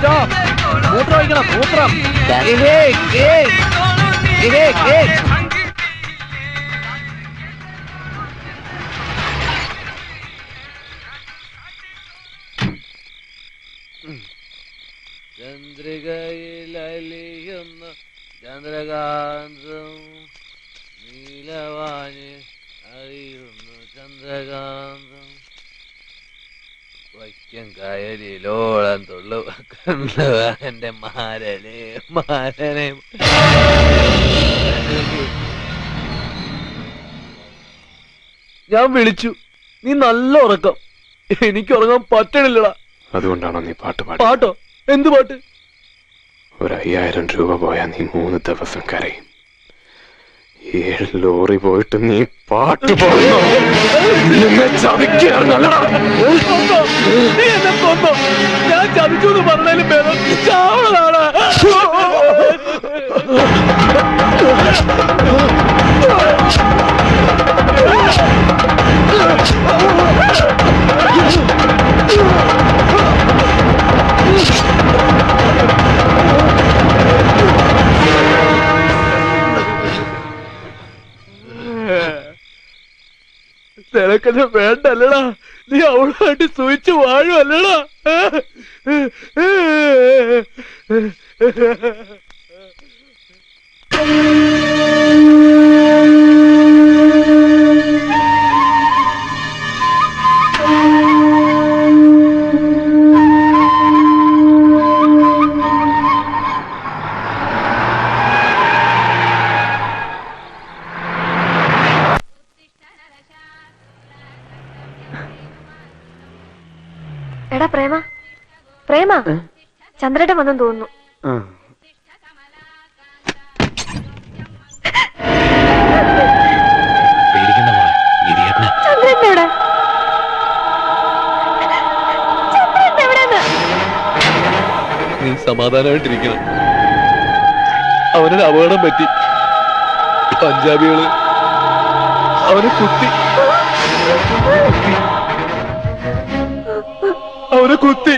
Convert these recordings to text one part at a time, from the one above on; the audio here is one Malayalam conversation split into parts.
മൂത്രം ഒഴിക്കണം, മൂത്രം. ചന്ദ്രികയിലലിയുന്ന ചന്ദ്രകാന്തം നീലവാന് അറിയുന്നു ചന്ദ്രകാന്തം വയ്ക്കം കായലിലോളം തുള്ളു എന്റെ മാരനെ മാരനെ. ഞാൻ വിളിച്ചു, നീ നല്ല ഉറക്കം. എനിക്ക് ഉറങ്ങാൻ പറ്റണില്ലടാ. അതുകൊണ്ടാണോ നീ പാട്ട് പാടി? പാട്ടോ? എന്ത് പാട്ട്? 5000 രൂപ പോയാ നീ 3 ദിവസം കരയും. 7 ലോറി പോയിട്ട് നീ പാട്ട് പാടുന്നു. നീ എന്നെ കൊന്നോ? ഞാൻ ചതിച്ചു എന്ന് പറഞ്ഞാലും പേര് ചാവളാണ്. നിനക്കത് വേണ്ടല്ലടാ. നീ അവളുമായിട്ട് സൂചിച്ച് വാഴുമല്ലടാ. എടാ പ്രേമ, പ്രേമ, ചന്ദ്രേട്ടൻ വന്നെന്ന് തോന്നുന്നു. നീ സമാധാനമായിട്ടിരിക്കണം. അവനൊരു അപകടം പറ്റി. പഞ്ചാബികള് അവനെ കുത്തി. അവനെ കുത്തി.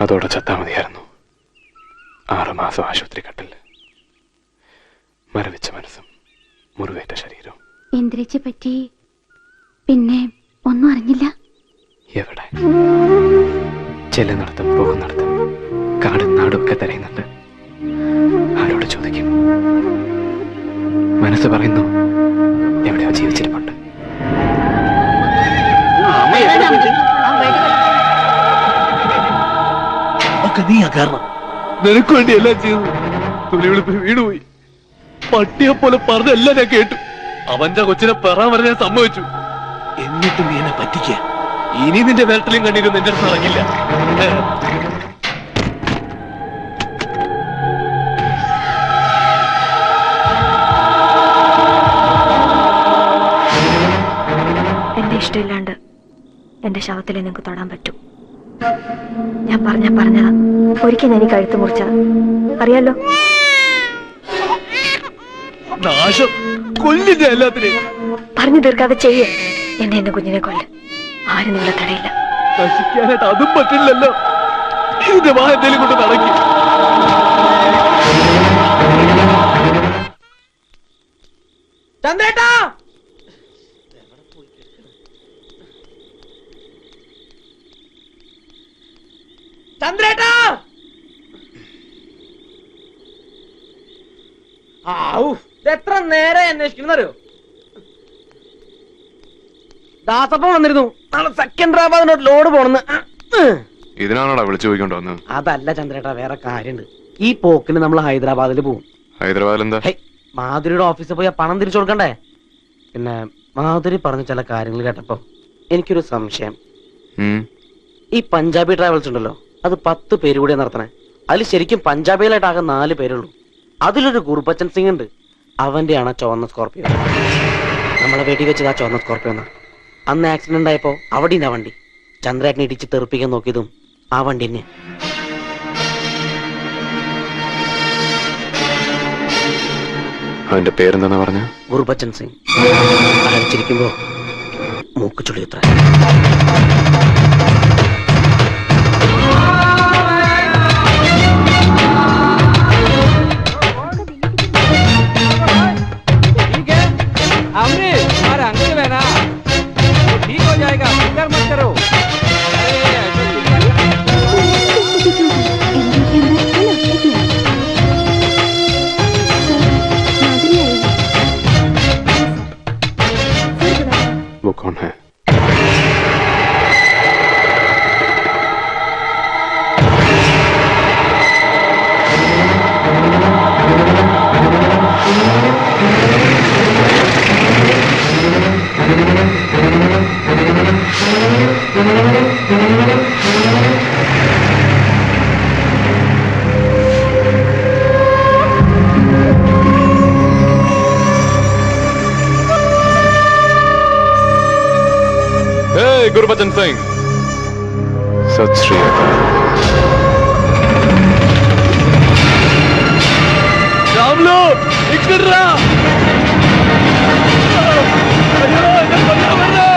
അതോടെ ചത്താ മതിയായിരുന്നു. 6 മാസം ആശുപത്രി കട്ടില്, മരവിച്ച മനസ്സും മുറിവേറ്റ ശരീരവും. ഇന്ദ്രജിയെ പറ്റി പിന്നെ ഒന്നും അറിഞ്ഞില്ല. എവിടെ? ചെല്ലുന്നിടത്തും പോകുന്നിടത്തും കാടും നാടും ഒക്കെ തിരയുന്നുണ്ട്. ആരോട് ചോദിക്കും? മനസ്സ് പറയുന്നു എവിടെയോ ജീവിച്ചിരിപ്പുണ്ട്. ഒക്കെ നീയാ കാരണം. നിനക്ക് വേണ്ടി എല്ലാം ചെയ്തു. തുണിവിളിപ്പ് വീണുപോയി. പട്ടിയെ പോലെ പറഞ്ഞെല്ലാം ഞാൻ കേട്ടു. അവന്റെ കൊച്ചിനെ പെറാൻ പറഞ്ഞ ഞാൻ സമ്മതിച്ചു. എന്നിട്ട് നീ എന്നെ പറ്റിക്കുക. ഇനി നിന്റെ വേട്ടലും കണ്ടിരുന്നു എന്റെ അടുത്ത് ഇറങ്ങില്ല. എന്റെ ഇഷ്ടമില്ലാണ്ട് എന്റെ ശവത്തിൽ നിനക്ക് തൊടാൻ പറ്റും. ഞാൻ പറഞ്ഞതാ. ഒരിക്കൽ ഞാൻ കഴുത്ത് മുറിച്ചത് അറിയാലോ. നാശം കൊല്ലിന്റെ എല്ലാത്തിനെയും പറഞ്ഞു തീർക്കാതെ ചെയ്യേ. എന്റെ കുഞ്ഞിനെ കൊല്ല്. ആരും നിങ്ങളെ തടയില്ല. നശിക്കാനായിട്ട് അതും പറ്റില്ലല്ലോ. ഇതിന്റെ വാ എന്തേലും കൊണ്ട് നടക്കി. ചന്ദ്രേട്ടാ, ചന്ദ്രേട്ടാ. എത്ര നേരം അന്വേഷിക്കുന്നറിയോ? ദാസപ്പ വന്നിരുന്നു. നാളെ സെക്കൻഡറാബാദിനോട്ട് ലോഡ് പോണെന്ന്. ഇതിനാണോടാ വിളിച്ചു പോയിക്കൊണ്ട് വന്നത്? അതല്ല ചന്ദ്രേട്ടാ, വേറെ കാര്യണ്ട്. ഈ പോക്കിന് നമ്മൾ ഹൈദരാബാദിൽ പോകും. ഹൈദരാബാദിൽ എന്താ? മാധുരിയുടെ ഓഫീസിൽ പോയി പണം തിരിച്ചു കൊടുക്കണ്ടേ? പിന്നെ മാധുരി പറഞ്ഞ ചില കാര്യങ്ങൾ കേട്ടപ്പോ എനിക്കൊരു സംശയം. ഈ പഞ്ചാബി ട്രാവൽസ് ഉണ്ടല്ലോ, അത് 10 പേര് കൂടി നടത്തണേ. അതിൽ ശരിക്കും പഞ്ചാബിയിലായിട്ടാകെ 4 പേരുള്ളൂ. അതിലൊരു ഗുർബച്ചൻ സിംഗ് ഉണ്ട്. അവന്റെയാണ് ചുവന്ന സ്കോർപ്പിയോ. നമ്മളെ വെടി വെച്ചത് ആ ചുവന്ന സ്കോർപ്പിയോ. അന്ന് ആക്സിഡന്റ് ആയപ്പോ അവിടെ ആ വണ്ടി ചന്ദ്രേട്ടനെ ഇടിച്ച് തെറിപ്പിക്കാൻ നോക്കിയതും ആ വണ്ടി തന്നെ. അവന്റെ പേരെന്താ പറഞ്ഞ? ഗുർബച്ചൻ സിംഗ്. അടിച്ചിരിക്കുമ്പോ മൂക്ക് ചുളിയത്ര. वो कौन है? गुरबचन सिंह, सत श्री अकाल। రాములు ఇక్కడ రా. అయ్యో ఎక్కడవర్రే.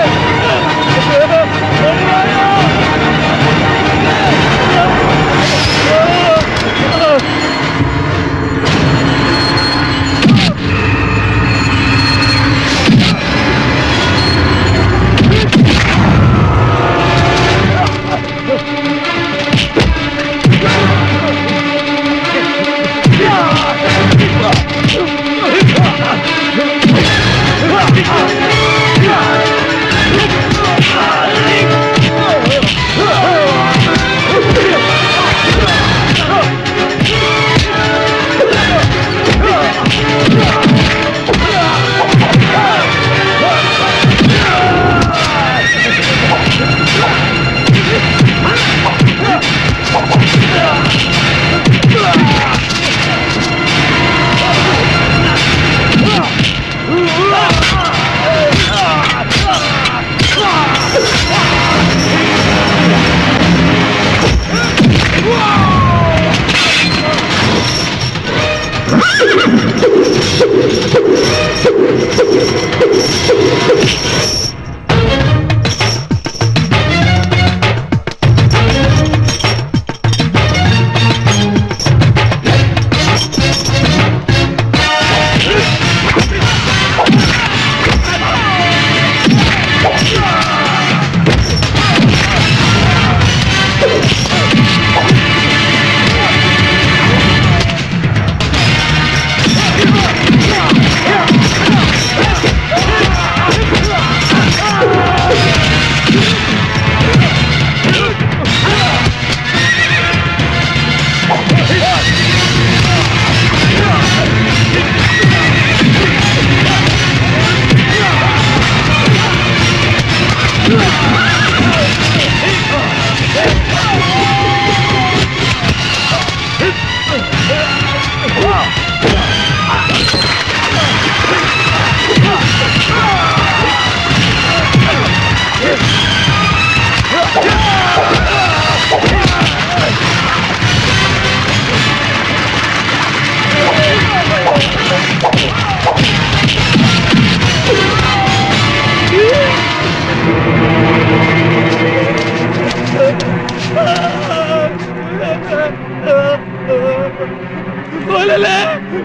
കൊല്ലല്ലേ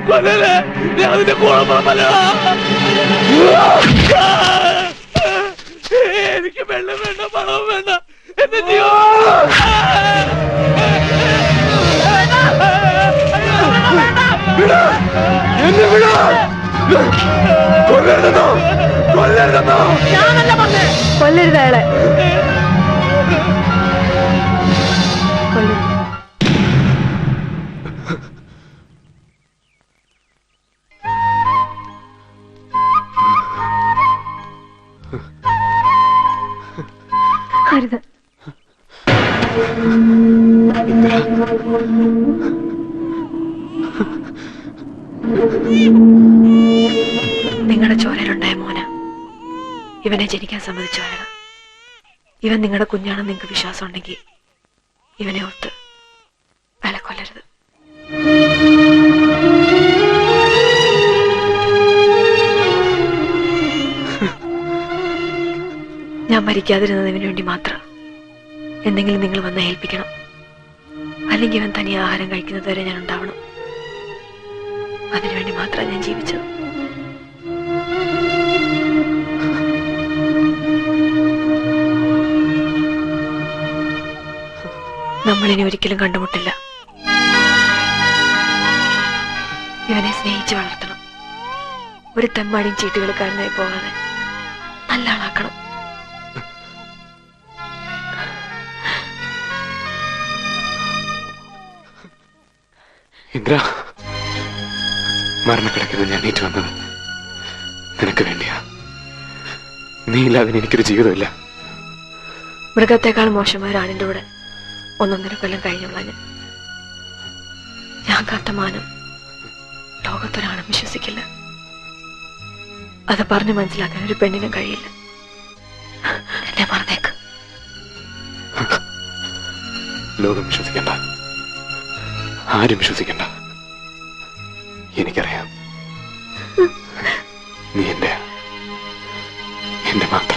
കൊല്ലല്ലേ ഞാൻ അതിന്റെ കുഴപ്പമല്ല. എനിക്ക് വെള്ളം വേണ്ട, പണവും വേണ്ട, എന്റെ ജീവൻ എന്നെ വിടാ. കൊല്ലരുതെന്നോ കൊല്ലരുതെന്നോ. കൊല്ലരുത് അയാളെ. കൊല്ലരുത്. അരുത്. इंदिरा നിങ്ങളുടെ ചോരയിലുണ്ടായ മോന ഇവനെ ജനിക്കാൻ സമ്മതിച്ചു അയാൾ. ഇവൻ നിങ്ങളുടെ കുഞ്ഞാണെന്ന് നിങ്ങൾക്ക് വിശ്വാസം ഉണ്ടെങ്കിൽ ഇവനെ ഓർത്ത് അയാളെ കൊല്ലരുത്. ഞാൻ മരിക്കാതിരുന്നതിന് വേണ്ടി മാത്രം എന്തെങ്കിലും നിങ്ങൾ വന്ന് ഏൽപ്പിക്കണം. അല്ലെങ്കിൽ ഇവൻ തനിയെ ആഹാരം കഴിക്കുന്നത് വരെ ഞാൻ ഉണ്ടാവണം. അതിനുവേണ്ടി മാത്രമാണ് ഞാൻ ജീവിച്ചത്. നമ്മളിനി ഒരിക്കലും കണ്ടുമുട്ടില്ല. ഇവനെ സ്നേഹിച്ച് വളർത്തണം. ഒരു തെമ്മാടിയും ചീട്ടുകളിക്കാരനായി പോകാതെ നല്ല ആളാക്കണം. ഇന്ദ്ര, മരണക്കിടക്കരുത് ഞാൻ നീറ്റ് വന്നത് നിനക്ക് വേണ്ടിയാ. നീ ഇല്ലാതെ എനിക്കൊരു ജീവിതമില്ല. മൃഗത്തെക്കാൾ മോശമായ ഒരാണിന്റെ കൂടെ 1.5 കൊല്ലം കഴിഞ്ഞുള്ള ഞാൻ കാത്ത മാനം ലോകത്തൊരാളും വിശ്വസിക്കില്ല. അത് പറഞ്ഞു മനസ്സിലാക്കാൻ ഒരു പെണ്ണിനും കഴിയില്ല. എന്നെ മറന്നേക്ക്. ലോകം വിശ്വസിക്കണ്ട, ആരും വിശ്വസിക്കണ്ട. എനിക്കറിയാം നീ എന്റെ മാത്രം.